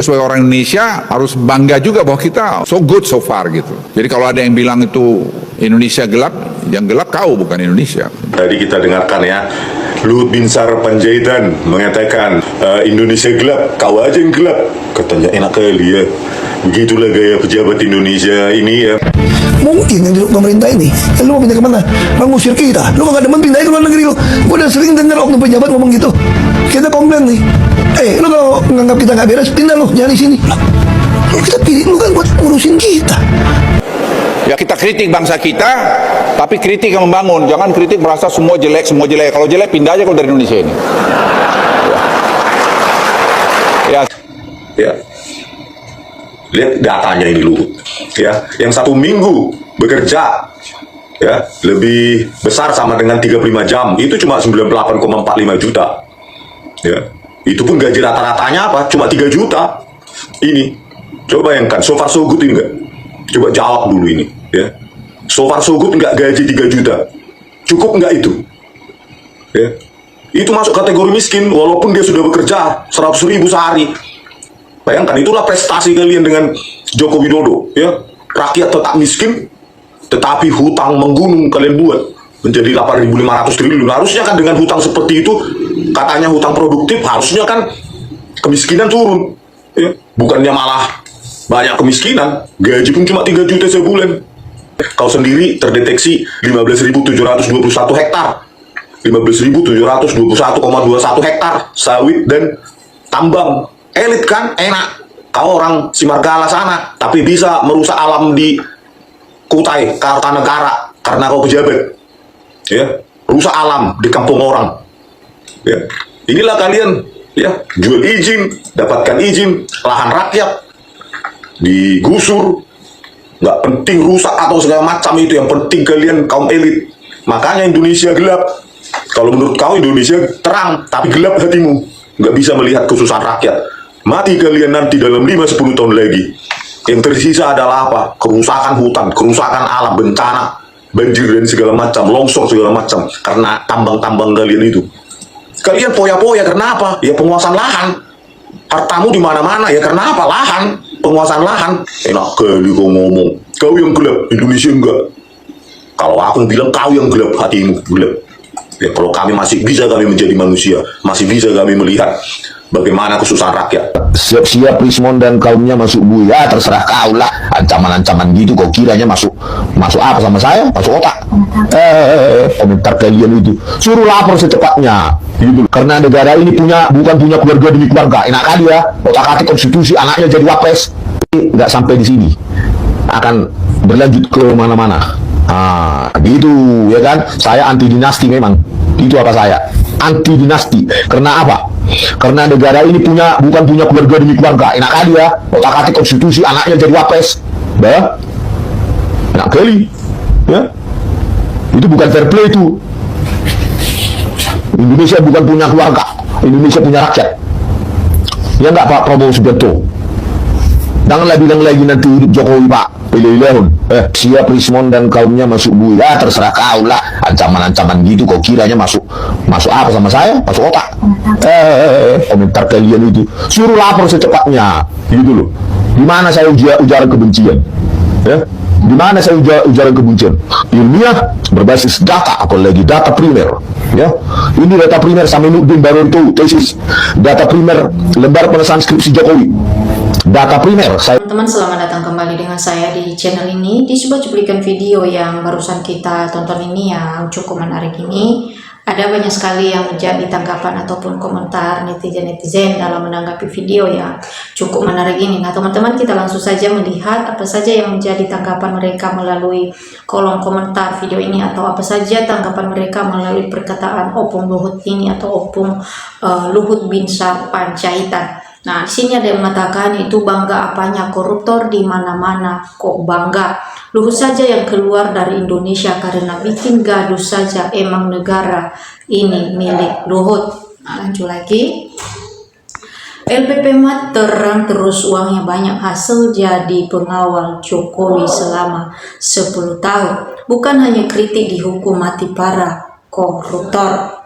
sebagai orang Indonesia harus bangga juga bahwa kita so good so far gitu. Jadi kalau ada yang bilang itu Indonesia gelap, yang gelap kau bukan Indonesia. Tadi kita dengarkan ya, Luhut Binsar Panjaitan mengatakan Indonesia gelap, kau aja yang gelap. Katanya enak kali ya. Begitulah gaya pejabat Indonesia ini ya. Mungkin yang di pemerintah ini, lu mau pindah kemana? Mengusir kita. Lu gak demen pindah ke luar negeri lu. Gua udah sering dengar oknum pejabat ngomong gitu. Kita komplain nih. Lu kalau nganggap kita gak beres, pindah lu, jangan di sini. Lu kita pilih lu kan buat ngurusin kita. Ya kita kritik bangsa kita, tapi kritik yang membangun. Jangan kritik merasa semua jelek, semua jelek. Kalau jelek pindah aja kalau dari Indonesia ini. Ya. Lihat datanya ini Luhut. Ya, yang 1 minggu bekerja ya lebih besar sama dengan 35 jam itu cuma 98,45 juta. Ya. Itu pun gaji rata-ratanya apa? Cuma 3 juta. Ini. Coba bayangkan, so far so good ini enggak? Coba jawab dulu ini, ya. So far so good enggak gaji 3 juta? Cukup enggak itu? Ya. Itu masuk kategori miskin walaupun dia sudah bekerja 100.000 sehari. Bayangkan, itulah prestasi kalian dengan Joko Widodo, ya. Rakyat tetap miskin, tetapi hutang menggunung kalian buat menjadi 8.500 triliun. Harusnya kan dengan hutang seperti itu, katanya hutang produktif, harusnya kan kemiskinan turun, ya. Bukannya malah banyak kemiskinan, gaji pun cuma 3 juta sebulan. Kau sendiri terdeteksi 15.721 hektar, 15.721,21 hektar sawit dan tambang. Elit kan, enak. Kau orang Simargala sana, tapi bisa merusak alam di Kutai, Kartanegara, karena kau pejabat. Ya, rusak alam di kampung orang. Ya, inilah kalian, ya, jual izin, dapatkan izin, lahan rakyat digusur, nggak penting rusak atau segala macam itu, yang penting kalian kaum elit. Makanya Indonesia gelap. Kalau menurut kau Indonesia terang, tapi gelap hatimu, nggak bisa melihat kesusahan rakyat. Mati kalian nanti dalam 5-10 tahun lagi. Yang tersisa adalah apa? Kerusakan hutan, kerusakan alam, bencana, banjir dan segala macam, longsor segala macam, karena tambang-tambang kalian itu. Kalian poya-poya karena apa? Ya penguasaan lahan. Hartamu di mana-mana ya karena apa? Lahan, penguasaan lahan. Enak kali kau ngomong. Kau yang gelap, Indonesia enggak. Kalau aku bilang kau yang gelap, hatimu gelap. Ya, kalau kami masih bisa kami menjadi manusia, masih bisa kami melihat bagaimana kesusahan rakyat. Siap-siap Rismon dan kaumnya masuk buya, terserah kau lah. Ancaman-ancaman gitu kau kiranya masuk apa sama saya? Masuk otak. Komentar kalian itu suruh lapor secepatnya gitu. Karena negara ini bukan punya keluarga demi keluarga. Enak kali ya, otak-atik konstitusi anaknya jadi wapres. Nggak sampai di sini, akan berlanjut ke mana-mana. Gitu ya kan. Saya anti dinasti memang. Itu apa saya? Anti dinasti. Karena apa? Karena negara ini bukan punya keluarga demi keluarga. Enak kali ya, otak-atik konstitusi anaknya jadi wapres. Enak kali. Ya. Itu bukan fair play itu. Indonesia bukan punya keluarga. Indonesia punya rakyat. Ya enggak Pak Prabowo Subianto? Janganlah bilang lagi nanti hidup Jokowi Pak. Pilih-pilihun. Siap Rismon dan kaumnya masuk buya, terserah kau lah. Ancaman-ancaman gitu kau kiranya masuk apa sama saya? Masuk otak. Komentar kalian itu suruh lapor secepatnya. Gitu loh. Di mana saya ujaran kebencian? Ya. Di mana saya ujaran kebencian? Ilmiah berbasis data, apalagi data primer. Ya. Ini data primer Saminuddin baru itu tesis. Data primer lembar penelusuran skripsi Jokowi. Data primer. Teman-teman, selamat datang kembali dengan saya di channel ini. Di sebuah cuplikan video yang barusan kita tonton ini yang cukup menarik ini, ada banyak sekali yang menjadi tanggapan ataupun komentar netizen-netizen dalam menanggapi video yang cukup menarik ini. Nah teman-teman, kita langsung saja melihat apa saja yang menjadi tanggapan mereka melalui kolom komentar video ini, atau apa saja tanggapan mereka melalui perkataan Opung Luhut ini atau Opung Luhut Binsar Panjaitan. Nah, di sini ada yang mengatakan itu bangga apanya, koruptor di mana-mana kok bangga. Luhut saja yang keluar dari Indonesia karena bikin gaduh saja, emang negara ini milik Luhut. Nah, lanjut lagi. LPP Mat terang terus uangnya banyak, hasil jadi pengawal Jokowi selama 10 tahun. Bukan hanya kritik, dihukum mati para koruptor.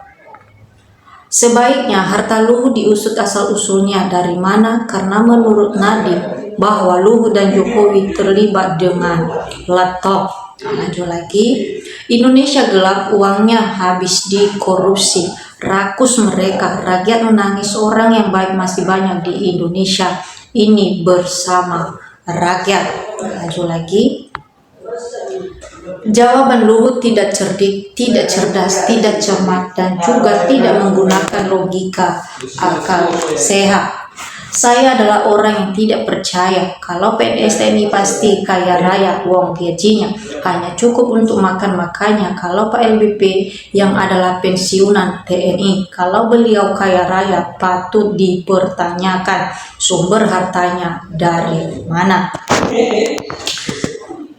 Sebaiknya harta Luhut diusut asal-usulnya dari mana, karena menurut Nadiem bahwa Luhut dan Jokowi terlibat dengan laptop. Lanjut lagi, Indonesia gelap, uangnya habis di korupsi, rakus mereka, rakyat menangis, orang yang baik masih banyak di Indonesia ini bersama rakyat. Lanjut lagi, jawaban Luhut tidak cerdik, tidak cerdas, tidak cermat, dan juga tidak menggunakan logika akal sehat. Saya adalah orang yang tidak percaya kalau PNS TNI pasti kaya raya, wong gajinya hanya cukup untuk makan. Makanya kalau Pak LBP yang adalah pensiunan TNI, kalau beliau kaya raya, patut dipertanyakan sumber hartanya dari mana.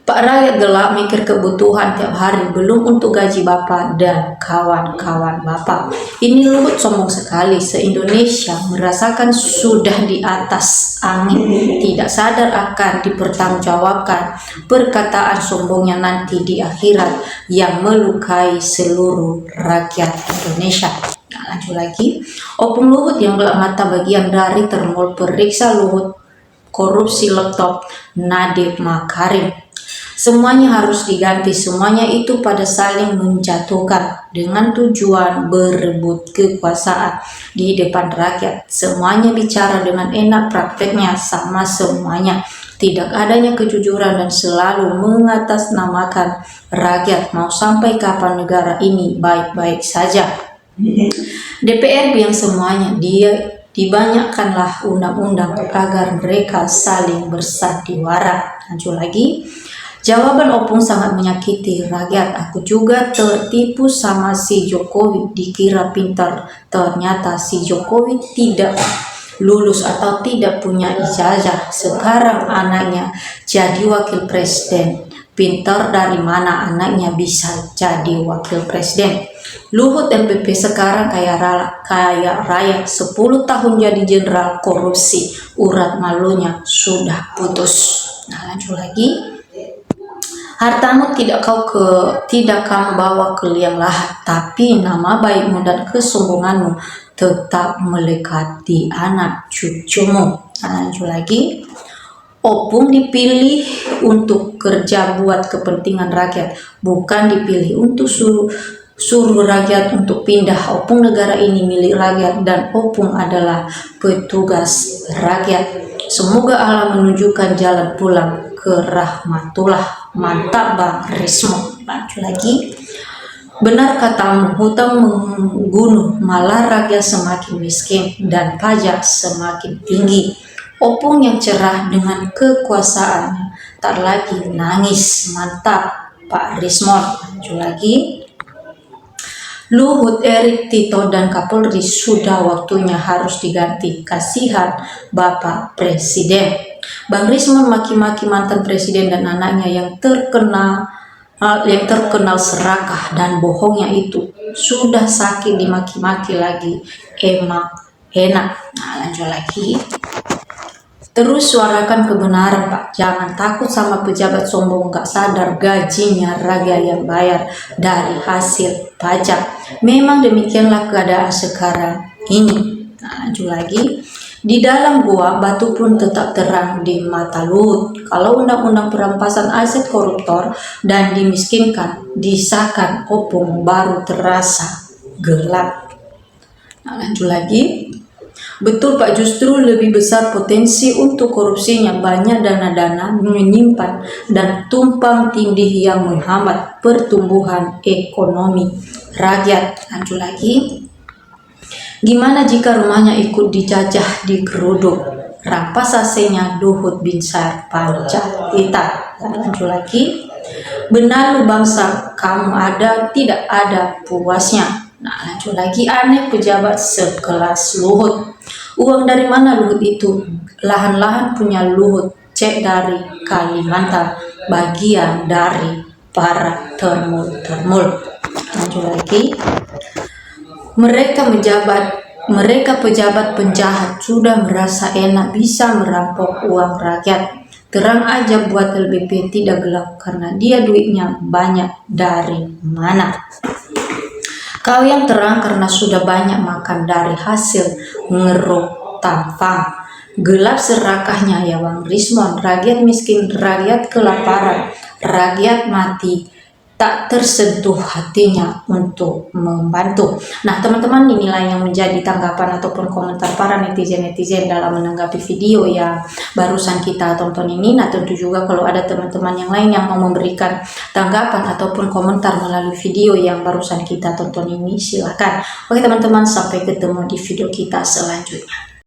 Pak rakyat gelap mikir kebutuhan tiap hari, belum untuk gaji Bapak dan kawan-kawan Bapak. Ini Luhut sombong sekali, se-Indonesia merasakan sudah di atas angin, tidak sadar akan dipertanggungjawabkan perkataan sombongnya nanti di akhirat yang melukai seluruh rakyat Indonesia. Nah, lanjut lagi, Opung Luhut yang gelap mata bagian dari Termol periksa Luhut korupsi laptop Nadiem Makarim. Semuanya harus diganti, semuanya itu pada saling menjatuhkan dengan tujuan berebut kekuasaan di depan rakyat. Semuanya bicara dengan enak, prakteknya sama semuanya. Tidak adanya kejujuran dan selalu mengatasnamakan rakyat. Mau sampai kapan negara ini baik-baik saja? DPR yang semuanya dia dibanyakkanlah undang-undang agar mereka saling bersandiwara. Lanjut lagi, jawaban Opung sangat menyakiti rakyat. Aku juga tertipu sama si Jokowi, dikira pintar, ternyata si Jokowi tidak lulus atau tidak punya ijazah. Sekarang anaknya jadi wakil presiden. Pintar dari mana anaknya bisa jadi wakil presiden? Luhut LBP sekarang kaya raya, 10 tahun jadi jenderal korupsi, urat malunya sudah putus. Nah, lanjut lagi, hartamu tidak kamu bawa ke liang lahat, tapi nama baikmu dan kesombonganmu tetap melekat di anak cucumu. Nah, lanjut lagi, Opung dipilih untuk kerja buat kepentingan rakyat, bukan dipilih untuk suruh rakyat untuk pindah. Opung negara ini milik rakyat dan Opung adalah petugas rakyat. Semoga Allah menunjukkan jalan pulang ke rahmatullah. Mantap Bang Rismo. Lanjut lagi, benar katamu, hutang membunuh, malah rakyat semakin miskin dan pajak semakin tinggi. Opung yang cerah dengan kekuasaannya tak lagi nangis. Mantap Pak Rismon. Lanjut lagi, Luhut, Erik, Tito, dan Kapolri sudah waktunya harus diganti. Kasihan Bapak Presiden. Bang Rismon maki-maki mantan presiden dan anaknya yang terkenal serakah dan bohongnya itu. Sudah sakit dimaki-maki lagi, emang enak. Nah, lanjut lagi, terus suarakan kebenaran Pak, jangan takut sama pejabat sombong gak sadar gajinya rakyat yang bayar dari hasil pajak. Memang demikianlah keadaan sekarang ini. Nah, lanjut lagi, di dalam gua batu pun tetap terang di mata Luhut. Kalau undang-undang perampasan aset koruptor dan dimiskinkan disahkan, Opung baru terasa gelap. Nah, lanjut lagi, betul Pak, justru lebih besar potensi untuk korupsinya. Banyak dana-dana menyimpan dan tumpang tindih yang menghambat pertumbuhan ekonomi rakyat. Lanjut lagi, gimana jika rumahnya ikut dijajah, digeruduk, rampas AC-nya Luhut Binsar Panjaitan. Lanjut lagi, benar lu bangsa, kamu ada tidak ada puasnya. Nah, lanjut lagi, aneh pejabat sekelas Luhut. Uang dari mana Luhut itu? Lahan-lahan punya Luhut, cek dari Kalimantan, bagian dari para termul. Lanjut lagi, mereka pejabat penjahat sudah merasa enak bisa merampok uang rakyat. Terang aja buat LBP tidak gelap karena dia duitnya banyak dari mana. Kau yang terang karena sudah banyak makan dari hasil ngeruk tampang. Gelap serakahnya ya Bang Rismon, rakyat miskin, rakyat kelaparan, rakyat mati, tak tersentuh hatinya untuk membantu. Nah teman-teman, inilah yang menjadi tanggapan ataupun komentar para netizen-netizen dalam menanggapi video yang barusan kita tonton ini. Nah tentu juga kalau ada teman-teman yang lain yang mau memberikan tanggapan ataupun komentar melalui video yang barusan kita tonton ini, silahkan. Oke teman-teman, sampai ketemu di video kita selanjutnya.